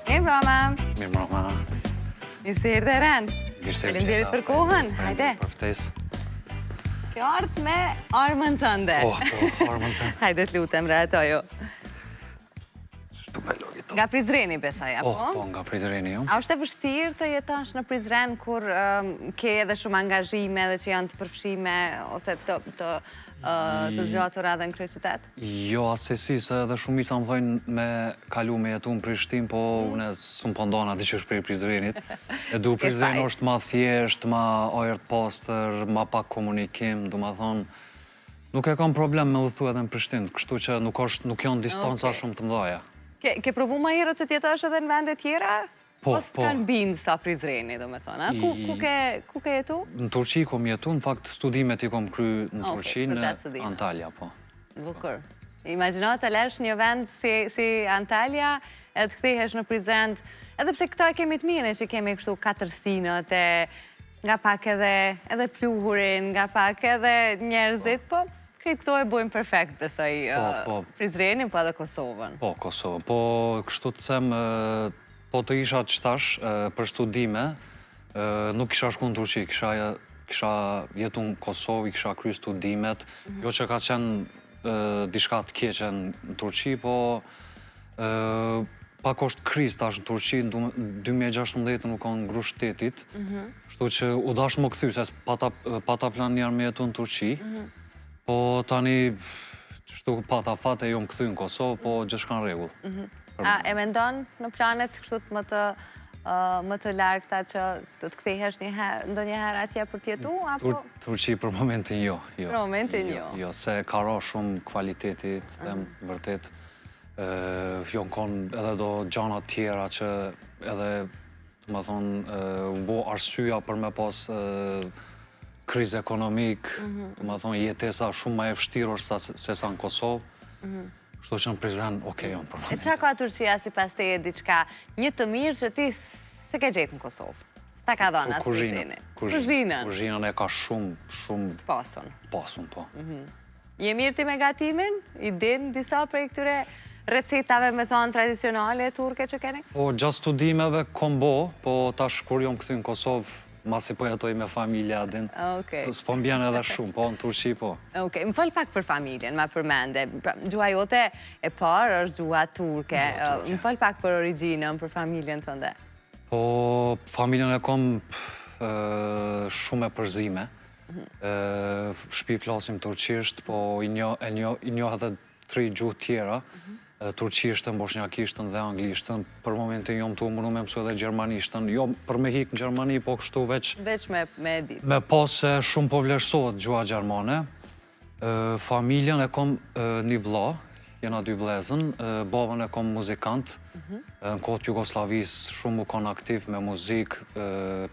Mirë mbroma. Mirë mbroma. Mirë se erdhe Eren. Faleminderit për kohën. Hajde. Për ftesë. Kjo ardh me armën tënde. Po, armën tënde. Hajde të lutem, reatojo. Shtu me logit. Nga Prizreni, besoj, apo? Po, nga Prizreni, jo. A është e vështirë të jetosh në Prizren kur ke edhe shumë angazhime dhe që janë të përfshime ose të zgjatura edhe në kryeqytet? Jo, asesi, se edhe shumica më thojnë me kalu me jetu në Prishtinë, po une s'un po ndona di që është prej Prizrenit. E du Prizreni është ma thjesht, ma ajër të pastër, ma pak komunikim, du ma thonë, nuk e kam problem me udhëtu edhe në Prishtinë, kështu që nuk janë distanca shumë të mdhaja. Ke provu ma herët që t'jetosh edhe në vende tjera? Po, Ose t'kanë bindë sa Prizreni, do me thonë, ku ke jetu? Në Turqi kom jetu, në fakt studimet i kom kry në Turqi, në Antalya, po. Bukur. Imagjino të lesh një vend si Antalya, edhe të kthehesh në Prizren, edhe pse këto e kemi të mire që kemi kështu 4 stinët, nga pak edhe pluhurin, nga pak edhe njerëzit, po këtë këto e bojmë perfekt, besoj, Prizrenin, po edhe Kosovën. Po, Kosovën. Po, kështu të them, po të isha të shtash për studime, nuk kisha shku në Turqi, kisha jetu në Kosovë, kisha kry studimet, jo që ka qenë dishka të keqe në Turqi, po pak është kriz tash në Turqi, në 2016 nuk ka në ngru shtetit, shtu që u dash më këthy, se pata plan njerë me jetu në Turqi, po tani, shtu pata fate jo më këthy në Kosovë, po gjithë kanë regull. A e mendon në planet kështu më të largëta që të kthehesh ndonjëherë atje për t'jetu, apo? Turqi për momentin jo. Për momentin jo. Jo, se ka ra shumë kvalitetit, them vërtet, jonë konë edhe do gjana tjera që edhe, të më thonë, bo arsyja për me pas kriz ekonomik, të më thonë, jetesa shumë ma e vështirë se sa në Kosovë, shto që në Prizren, okej, janë për momentin. E qa ka Turqia si pas te e diqka një të mirë që ti se ke gjetë në Kosovë? S'ta ka dhona së Prizreni? Kuzhinën. Kuzhinën e ka shumë... Të pasun. Pasun, po. Je mirë ti me gatimin? I din disa prej këtyre recetave me thonë tradicionale turke që keni? Po, gjatë studimeve kom bo, po tash kur jom këthy në Kosovë, masi po jetoj me familja, din, s'po mbjen edhe shumë, po, në Turqi, po. Okej, më fol pak për familjen, ma përmende. Gjuha jote e parë është gjuha turke. Më fol pak për origjinën, për familjen tënde. Po, familjen e kom shumë e përzime. Shpi flasim turqisht, po i njoh edhe 3 gjuhë tjera. Turqishtën, bosnjakishtën dhe anglishtën. Për momentin jom të umëru me mësu edhe gjermanishtën. Jo për me hik në Gjermani, po kështu veç... Veç me dit. Me pas se shumë po vlerësohet gjua gjermane. Familjen e kom një vlla, jena 2 vlezën. Babën e kom muzikant. Në kohët Jugoslavis shumë u kon aktiv me muzik,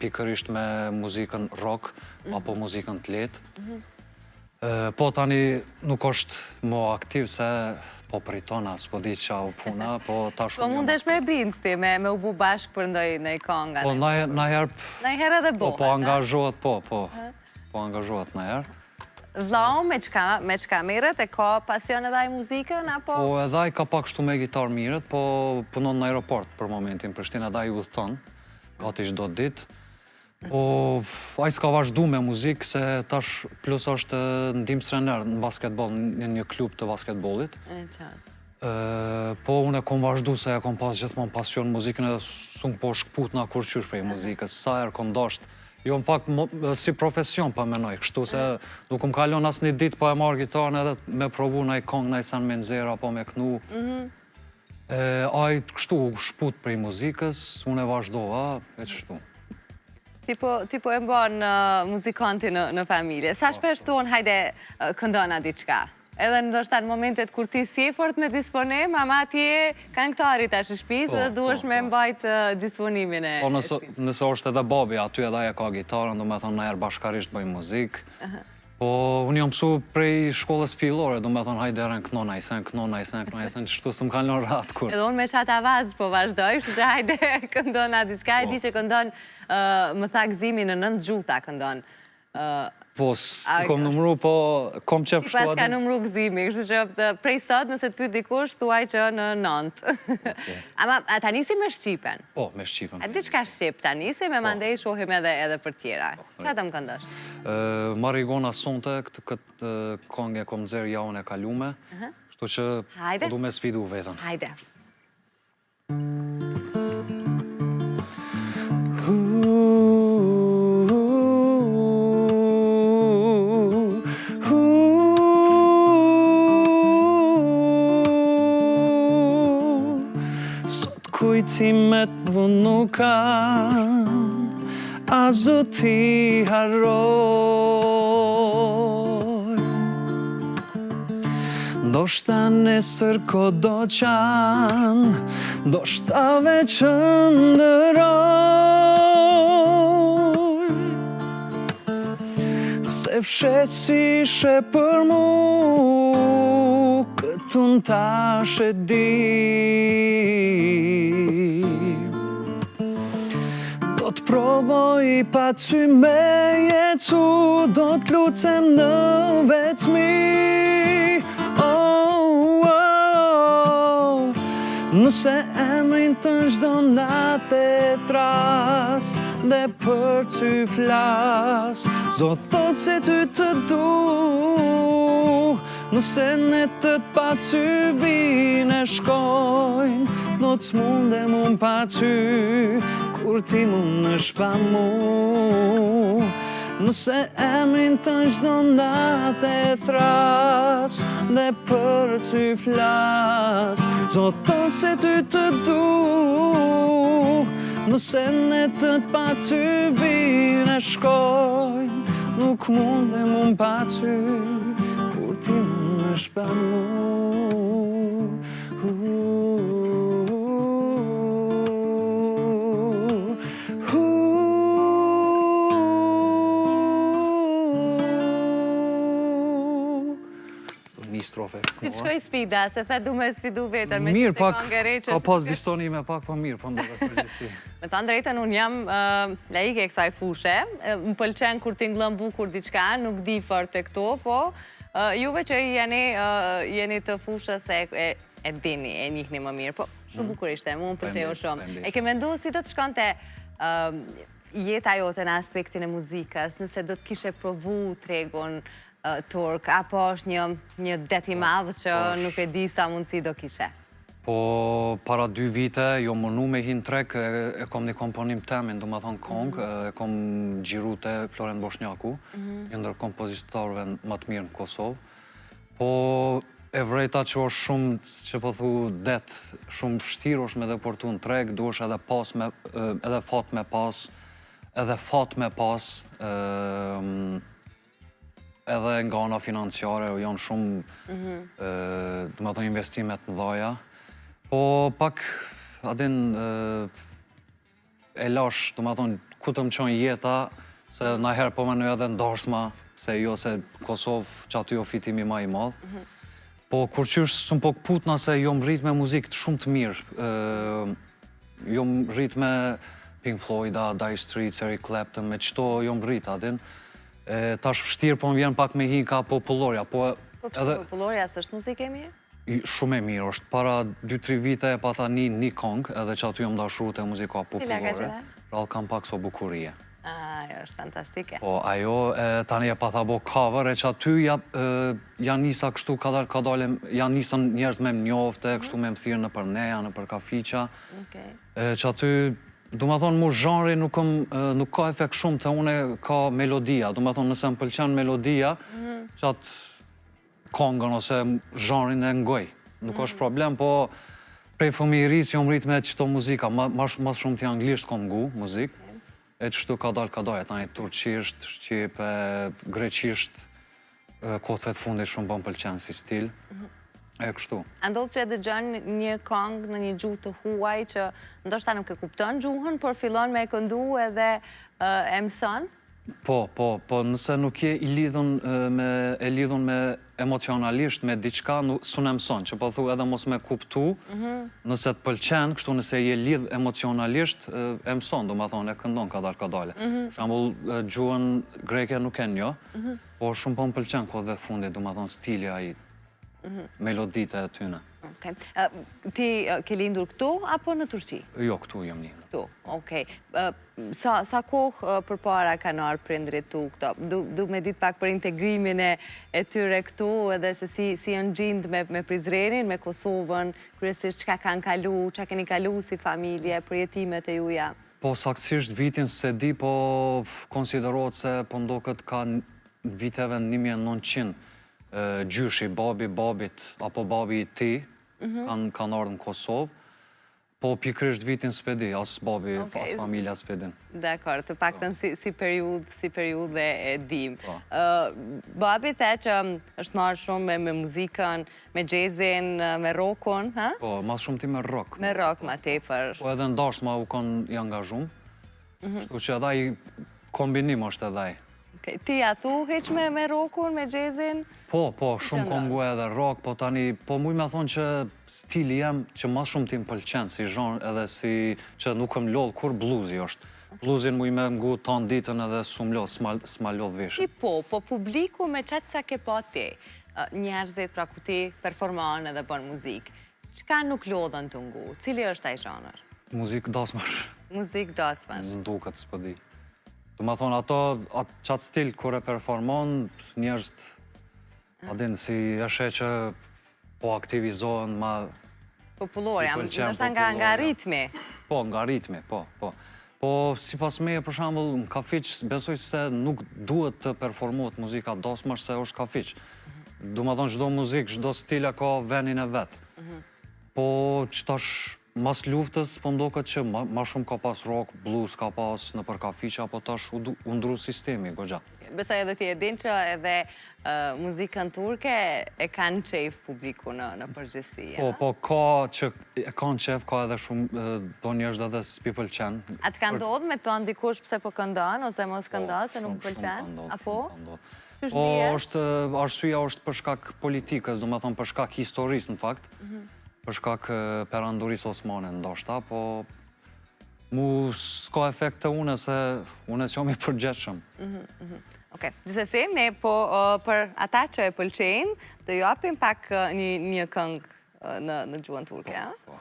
pikërisht me muzikën rock, apo muzikën të letë. Po tani nuk është më aktiv se... Po pritona, s'po di qa u puna, po ta shumë... Po mundesh me bindë ti, me u bu bashkë për ndoj konga? Po, najherë... Najherë edhe bo? Po, angazhohet, po angazhohet najherë. Vlau, me qka mirët, e ka pasion edhe aj muzikën, apo? Po, edhe aj ka pak shtu me gitarë mirët, po punon në aeroport për momentin, Prishtinë edhe aj udhëton, gati çdo ditë. Po, aj s'ka vazhdu me muzikë, se tash plus është ndihmës trener në basketbol, në një klub të basketbolit. Po, unë e kom vazhdu se e kom pas gjithmonë pasion muzikën edhe s'unë po shkput nga kur qysh prej muzikës, sa erë kom dasht. Jo, në fakt, si profesion pa menoj, kështu se nuk më kalon as një dit po e marrë gitarën edhe me provu në i kong, në i sen me nxera, po me knu. Aj, kështu, shput prej muzikës, unë e vazhdova, e qështu. Ti po e mban muzikanti në familje. Sa shpesh tonë, hajde, këndona diqka? Edhe ndoshta në momentet kur ti si e fort me disponim, ama ti e këngëtari tash në shtëpisë dhe duhesh me mbajt disponimin e shtëpisë. Po nëse është edhe babi, aty edhe ajo ka gitarën, do me thonë na herë bashkarisht bëjmë muzikë. Po unë jam mësu prej shkollës fillore, do me thonë hajde erën kënona, i sen, qështu së më kalon ratë kur. Edhe unë me qatë avaz po vazhdoj, që hajde këndona diçka, e di që këndon më tha gzimi në 9 gjuhë ta këndon. Po, kom numru, po kom qef Ti kështu pas ka adin. numru gëzimi, kështu që prej sot nëse të pyet dikush, thuaj që në 9. Ama ta nisi me Shqipen. Po, me Shqipën. A diçka Shqip ta nisi, me mandej shohim edhe për tjera. Qa të më këndosh? Marigona sonte, këtë këngë e kom nxerë javën e kalume, kështu që Hajde. po du me sfidu vetën. Hajde. Sot kujtimet mu nuk kanë, as do t'i harroj. Ndoshta nesër ko do qanë, ndoshta veç ndëroj. Se fshet si ishe për mu, këtu n'tash e di. Do t'provoj pa ty me jetu, do t'lutem në vetëmi. Nëse emrin të çdo natë e tras dhe për ty flas, s'do thot se ty të du. Nëse netët pa ty vine shkojnë, do t'smundem unë pa ty, kur ti mundesh pa mu. Nëse emrin të çdo natë e thras dhe për ty flas, s'do thot se ty të du. Nëse netët pa ty vine shkojnë, nuk mundem unë pa ty, kur ti mundesh pa mu. Një strofe. Si të shkoj sfida, se the du me sfidu vetën. Mirë, pak, ka pas distonime pak, po mirë, po më dhe përgjithsi. Me të drejtën, unë jam laike e kësaj fushe. Më pëlqen kur ti nglën bukur diçka, nuk di fort e këto, po juve që jeni të fushës e dini, e njihni më mirë, po shumë bukur ishte, mu më pëlqejo shumë. E ke mendu si do të shkonte jeta jote në aspektin e muzikës, nëse do të kishe provu tregun turk, apo është një det i madhë që nuk e di sa mundësi do kishe? Po, para 2 vite, jo mënu me hin trek, e kom një komponim temin, do më thonë kong, e kom gjiru të Florent Boshnjaku, një ndër kompozitorëve më të mirë në Kosovë. Po, e vrejta që është shumë, që po thu, det, shumë vështirë është me dhe portu në trek, du është edhe fat me pas, edhe nga ana financiare, janë shumë, do më thonë, investimet në dhaja. Po, pak, adin, e lash, do më thonë, ku të më qonë jeta, se na herë po më në edhe ndarsma, se jo se Kosovë që aty jo fitimi ma i madhë. Po, kur qysh, së më po këputna se jo më rrit me muzikë të shumë të mirë. Jo më rrit me Pink Floyda, Dire Straits, Eric Clapton, me qëto jo më rrit, adin. Tash vështirë, po më vjen pak me hi ka popullorja. Po pëse popullorja së është muzikë e mirë? Shumë e mirë, është para 2-3 vite e pata një kong, edhe që aty jom dashuru të muzika popullore. Rallë kam pak so bukurie. Ajo është fantastike. Po, ajo tani e pata bo cover, e që aty janë nisa kështu kadalem, janë nisën njerëz me më njofte, kështu me më thirë në për neja, në për kafiqa. Që aty, du më thonë, mu zhanri nuk ka efekt shumë të une ka melodia. Du më thonë, nëse më pëlqen melodia, që atë kongën ose zhanrin e ngoj. Nuk është problem, po prej fëmijërisë jom rrit me qëto muzika, mas shumë të anglisht kom ngu muzikë, e qështu ka dalë, tani turqisht, shqipe, greqisht, kotëve të fundit shumë po më pëlqen si stil, e kështu. A ndodhë që e dëgjon një kongë në një gjuhë të huaj që ndoshta nuk e kupton gjuhën, por fillon me e këndu edhe e mëson? Po, nëse nuk je e lidhun me emocionalisht me diçka, s'unë mëson, që po thu edhe mos me kuptu, nëse të pëlqen, kështu nëse je lidh emocionalisht, e mëson, do më thonë, e këndon kadale. Shambull, gjuhën greke nuk e njo, po shumë po më pëlqen kohëve fundit, do më thonë, stili ai, melodite e tyne. Ti ke lindur këtu, apo në Turqi? Jo, këtu jam një. Këtu, okej. Sa kohë përpara kanë arë prindrit tu këto? Du me ditë pak për integrimin e tyre këtu, edhe se si janë gjindë me Prizrenin, me Kosovën, kryesisht çka kanë kalu, çka keni kalu si familje, përjetimet e juja? Po, saksisht vitin se di, po konsiderohet se po ndoket ka viteve 1900 gjyshi, babi, babit, apo babi i ti, kanë ardhë në Kosovë, po pikrisht vitin s'pedi, as babi, as familja s'pedin. Dekor, të paktën si periudhe e dim. Babi the që është marrë shumë me muzikën, me jazzin, me rockun, ha? Po, mas shumë ti me rock. Me rock ma tepër. Po edhe ndasht ma u konë i angazhum, shtu që edhe i kombinim është edhe i. Ti a thu heq me rockun, me jazzin? Po, shumë kongu edhe rock, po tani, po muj me thonë që stili jem që mas shumë ti më pëlqen, si zhon edhe si që nuk më lodh kur bluzi është. Bluzin muj me ngu ton ditën edhe s'u më lodh, s'ma lodh veshën. Po publiku me qatë sa ke pa ti, njerëzit pra ku ti performon edhe bën muzikë, çka nuk lodhën të ngu? Cili është ai zhanër? Muzik dasmash. Muzik dasmash. Nduket s'pëdi. Do më thonë, ato, qatë stil kër e performon, njerëzit, adin, si eshe që po aktivizohen ma... Popullor, jam, nështë nga ritmi. Po, nga ritmi, po. Po, si pas meje, për shambull, në kafiq, besoj se nuk duhet të performohet muzika dasmash se është kafiq. Do më thonë, çdo muzik, çdo stil e ka venin e vetë. Po, qëtash... Mas luftës, po ndoket që ma shumë ka pas rock, blues ka pas në për kafiqa, apo tash u ndru sistemi, gogja. Besoj edhe ti e din që edhe muzikën turke e kanë qef publiku në përgjithësi. Po, ka që e kanë qef, ka edhe shumë, do njerëz edhe s'pi pëlqen. A të kanë ndodhë me të ndikush pse po këndon, ose mos këndon, se nuk pëlqen? Apo? Po, arsyeja është për shkak politikës, do më thonë për shkak historisë, në fakt. Për shkak perandurisë osmane ndoshta, po mu s'ka efekt të une se une s'jom i përgjetshëm. Okej, gjithsesi, ne po për ata që e pëlqejnë, të ju japim pak një këngë në gjuhën turke, a? Po.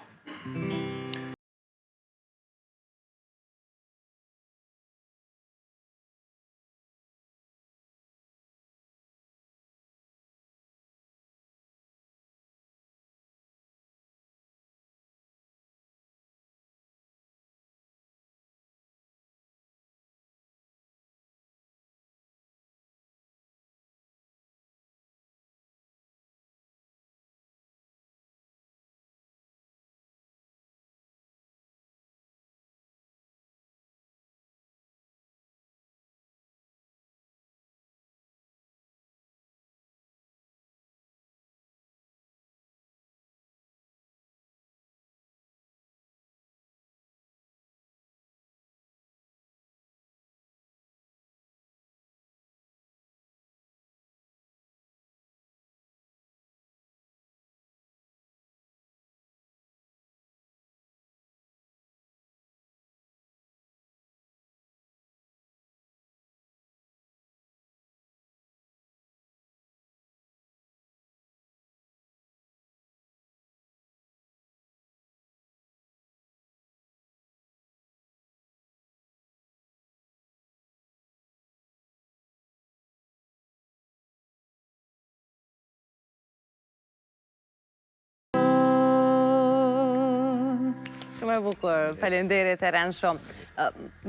Shumë e bukur, falenderit e rënë shumë.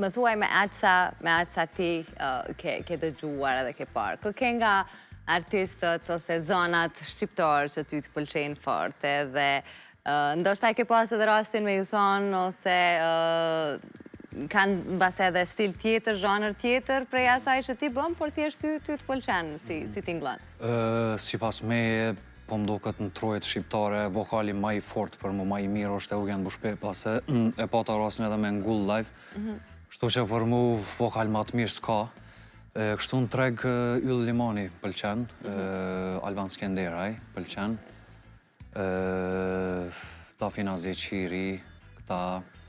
Më thuaj me aqë sa ti ke dëgjuar edhe ke parë. Kë ke nga artistët ose zonat shqiptarë që ty të pëlqejnë fort edhe ndoshta ke pas edhe rastin me ju thonë ose kanë base edhe stil tjetër, zhanër tjetër prej asaj që ti bëm, por thjesht ty të pëlqenë si t'inglon? Si pas me, po më do këtë në trojet shqiptare, vokali ma i fort për mu, ma i mirë është Eugen Bushpepa, se e pata rasin edhe me ngull live, shtu që për mu vokal ma të mirë s'ka, Kështu në treg Yll Limoni pëlqen, Alban Skenderaj pëlqen, Tafina Zeqiri, këta...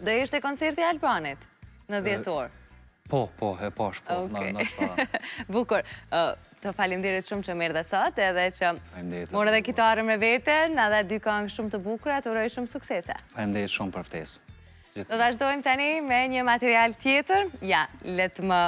Do ishte koncerti Albanit në 10 orë? Po, e pash, po, Bukur, të falimderit shumë që mirë dhe sot, edhe që morë dhe kitarë me veten, edhe dy këngë shumë të bukura, të uroj shumë suksese. Falimderit shumë për ftesë. Do vazhdojmë tani me një material tjetër. Ja, letë më